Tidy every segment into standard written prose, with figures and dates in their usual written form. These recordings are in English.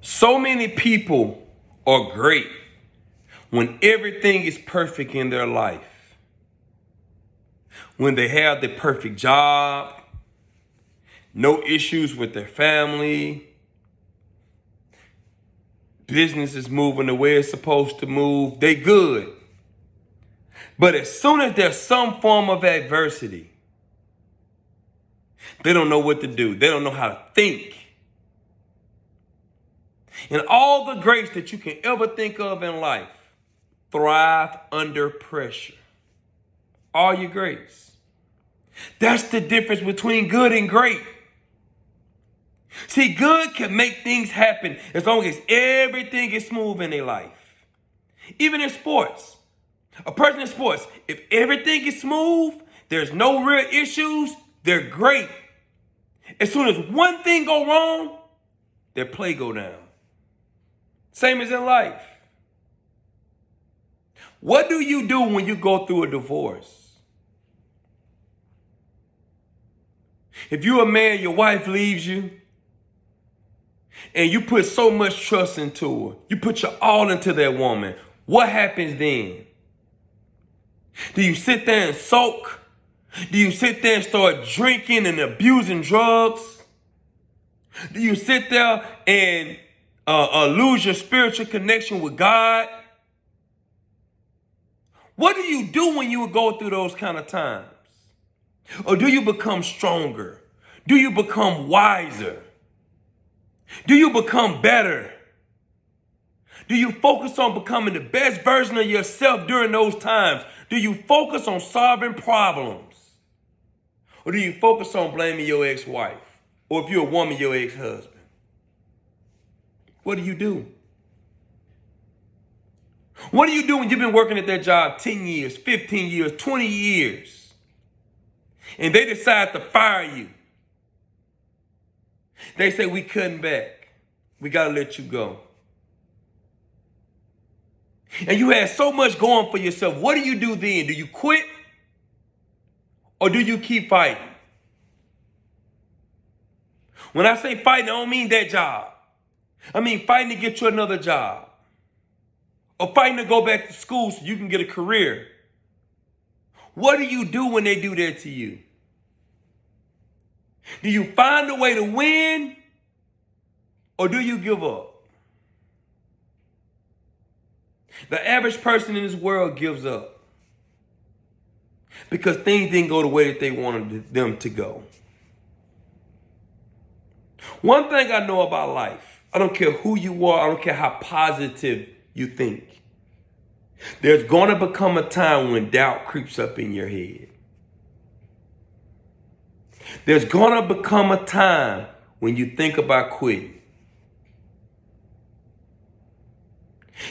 So many people are great when everything is perfect in their life. When they have the perfect job, no issues with their family, business is moving the way it's supposed to move, they good. But as soon as there's some form of adversity, they don't know what to do. They don't know how to think. And all the greats that you can ever think of in life thrive under pressure. All your greats. That's the difference between good and great. See, good can make things happen as long as everything is smooth in their life. Even in sports. A person in sports, if everything is smooth, there's no real issues, they're great. As soon as one thing go wrong, their play go down. Same as in life. What do you do when you go through a divorce? If you're a man, your wife leaves you, and you put so much trust into her, you put your all into that woman, what happens then? Do you sit there and sulk? Do you sit there and start drinking and abusing drugs? Do you sit there and lose your spiritual connection with God? What do you do when you go through those kind of times? Or do you become stronger? Do you become wiser? Do you become better? Do you focus on becoming the best version of yourself during those times? Do you focus on solving problems? Or do you focus on blaming your ex-wife? Or if you're a woman, your ex-husband? What do you do? What do you do when you've been working at that job 10 years, 15 years, 20 years, and they decide to fire you? They say, we cutting back. We got to let you go. And you had so much going for yourself. What do you do then? Do you quit? Or do you keep fighting? When I say fighting, I don't mean that job. I mean fighting to get you another job. Or fighting to go back to school so you can get a career. What do you do when they do that to you? Do you find a way to win? Or do you give up? The average person in this world gives up because things didn't go the way that they wanted them to go. One thing I know about life, I don't care who you are, I don't care how positive you think. There's going to become a time when doubt creeps up in your head. There's going to become a time when you think about quitting.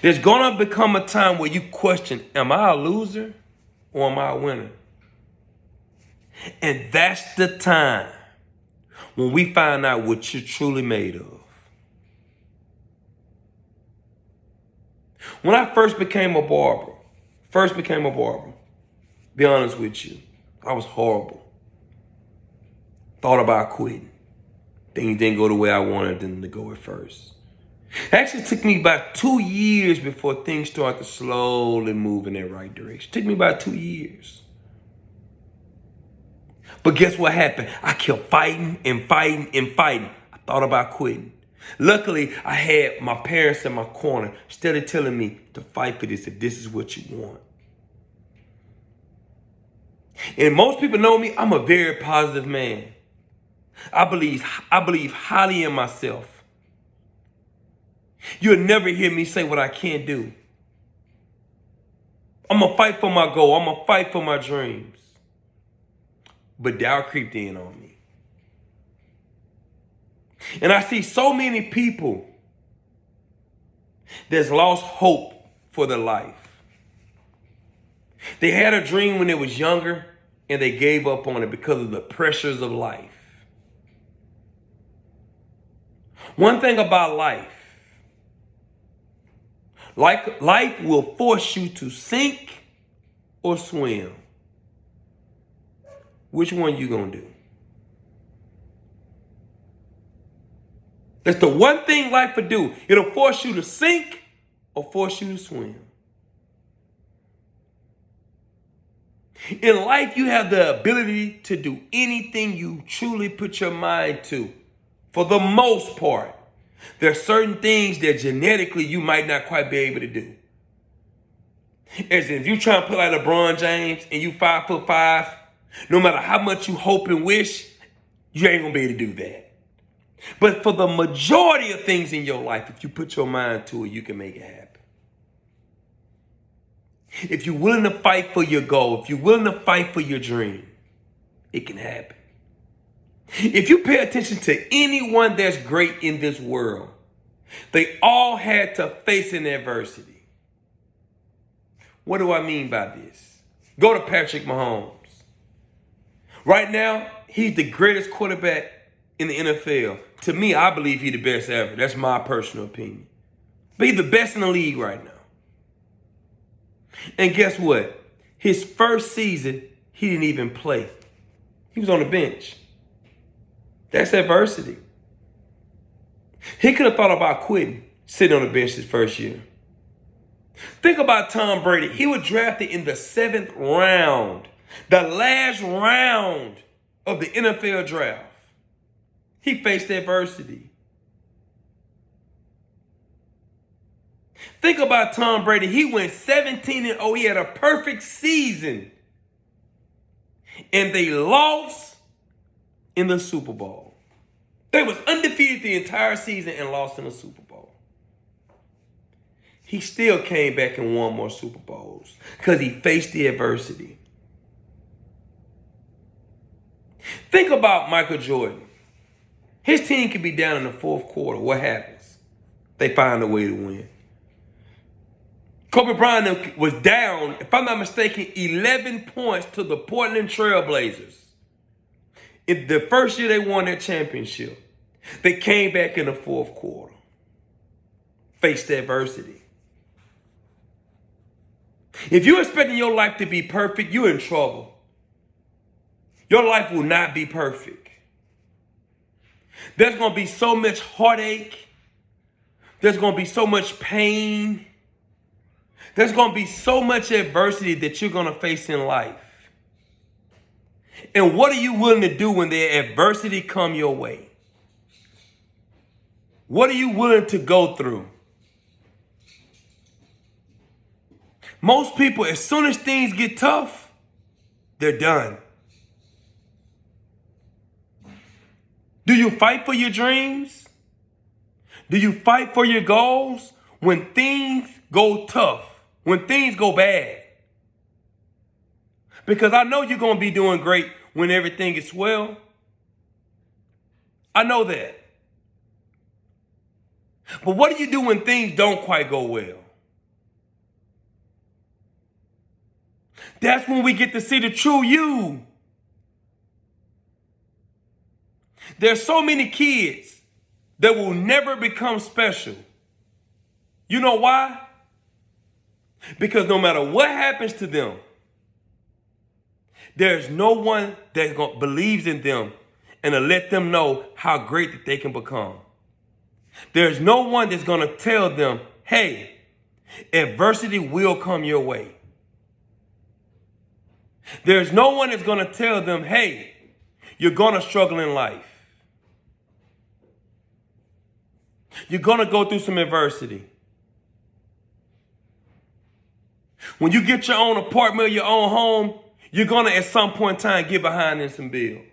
There's going to become a time where you question, am I a loser or am I a winner? And that's the time when we find out what you're truly made of. When I first became a barber, be honest with you, I was horrible. Thought about quitting. Things didn't go the way I wanted them to go at first. It actually took me about 2 years before things started to slowly move in that right direction. It took me about 2 years. But guess what happened? I kept fighting and fighting and fighting. I thought about quitting. Luckily, I had my parents in my corner, instead of telling me to fight for this if this is what you want. And most people know me, I'm a very positive man. I believe highly in myself. You'll never hear me say what I can't do. I'm going to fight for my goal. I'm going to fight for my dreams. But doubt creeped in on me. And I see so many people that's lost hope for their life. They had a dream when they was younger and they gave up on it because of the pressures of life. One thing about life will force you to sink or swim. Which one you gonna do? That's the one thing life will do. It'll force you to sink or force you to swim. In life, you have the ability to do anything you truly put your mind to. For the most part, there are certain things that genetically you might not quite be able to do. As if you try to play like LeBron James and you 5'5", no matter how much you hope and wish, you ain't gonna be able to do that. But for the majority of things in your life, if you put your mind to it, you can make it happen. If you're willing to fight for your goal, if you're willing to fight for your dream, it can happen. If you pay attention to anyone that's great in this world, they all had to face an adversity. What do I mean by this? Go to Patrick Mahomes. Right now, he's the greatest quarterback in the NFL. To me, I believe he's the best ever. That's my personal opinion. But he's the best in the league right now. And guess what? His first season, he didn't even play. He was on the bench. That's adversity. He could have thought about quitting, sitting on the bench his first year. Think about Tom Brady. He was drafted in the 7th round, the last round of the NFL draft. He faced adversity. Think about Tom Brady. He went 17-0. He had a perfect season. And they lost in the Super Bowl. They was undefeated the entire season and lost in the Super Bowl. He still came back and won more Super Bowls because he faced the adversity. Think about Michael Jordan. His team could be down in the 4th quarter. What happens? They find a way to win. Kobe Bryant was down, if I'm not mistaken, 11 points to the Portland Trail Blazers. In the first year they won that championship, they came back in the 4th quarter. Faced adversity. If you're expecting your life to be perfect, you're in trouble. Your life will not be perfect. There's going to be so much heartache. There's going to be so much pain. There's going to be so much adversity that you're going to face in life. And what are you willing to do when the adversity come your way? What are you willing to go through? Most people, as soon as things get tough, they're done. Do you fight for your dreams? Do you fight for your goals when things go tough? When things go bad? Because I know you're going to be doing great when everything is swell. I know that. But what do you do when things don't quite go well? That's when we get to see the true you. There's so many kids that will never become special. You know why? Because no matter what happens to them, there's no one that believes in them and to let them know how great that they can become. There's no one that's going to tell them, hey, adversity will come your way. There's no one that's going to tell them, hey, you're going to struggle in life. You're going to go through some adversity. When you get your own apartment, your own home, you're going to at some point in time get behind in some bills.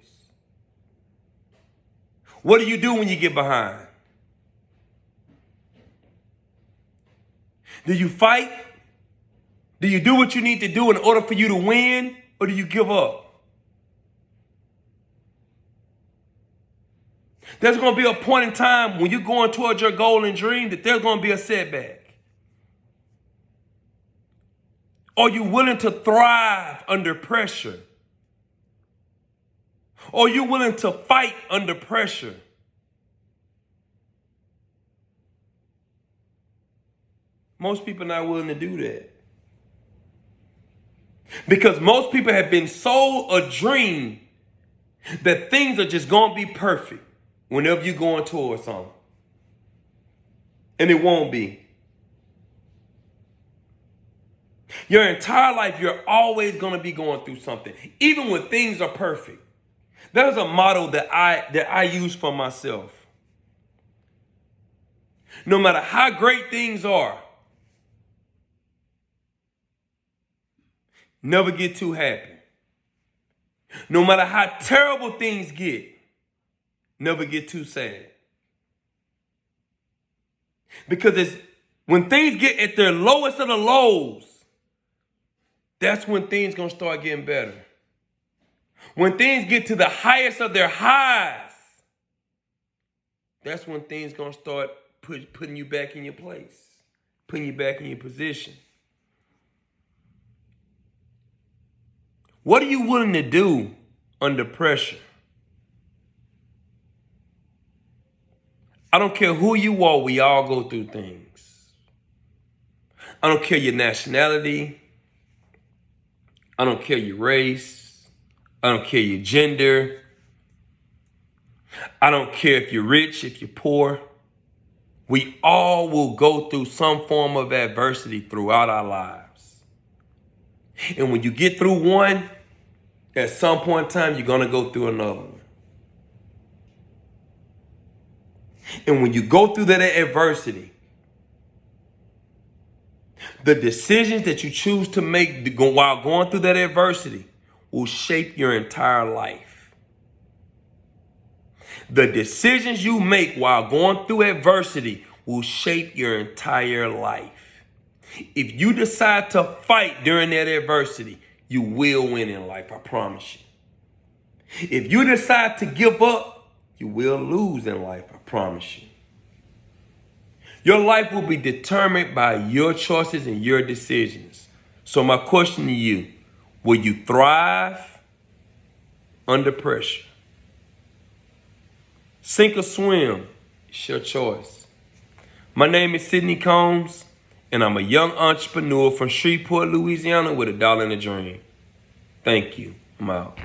What do you do when you get behind? Do you fight? Do you do what you need to do in order for you to win? Or do you give up? There's going to be a point in time when you're going towards your goal and dream that there's going to be a setback. Are you willing to thrive under pressure? Are you willing to fight under pressure? Most people are not willing to do that. Because most people have been sold a dream that things are just going to be perfect whenever you're going towards something. And it won't be. Your entire life, you're always going to be going through something, even when things are perfect. There's a motto that I use for myself. No matter how great things are, never get too happy. No matter how terrible things get, never get too sad. Because it's when things get at their lowest of the lows, that's when things gonna start getting better. When things get to the highest of their highs, that's when things gonna start putting you back in your place, putting you back in your position. What are you willing to do under pressure? I don't care who you are, we all go through things. I don't care your nationality. I don't care your race. I don't care your gender. I don't care if you're rich, if you're poor. We all will go through some form of adversity throughout our lives. And when you get through one, at some point in time, you're going to go through another one. And when you go through that adversity, the decisions that you choose to make while going through that adversity will shape your entire life. The decisions you make while going through adversity will shape your entire life. If you decide to fight during that adversity, you will win in life, I promise you. If you decide to give up, you will lose in life, I promise you. Your life will be determined by your choices and your decisions. So my question to you, will you thrive under pressure? Sink or swim, it's your choice. My name is Sidney Combs, and I'm a young entrepreneur from Shreveport, Louisiana with $1 and a dream. Thank you. I'm out.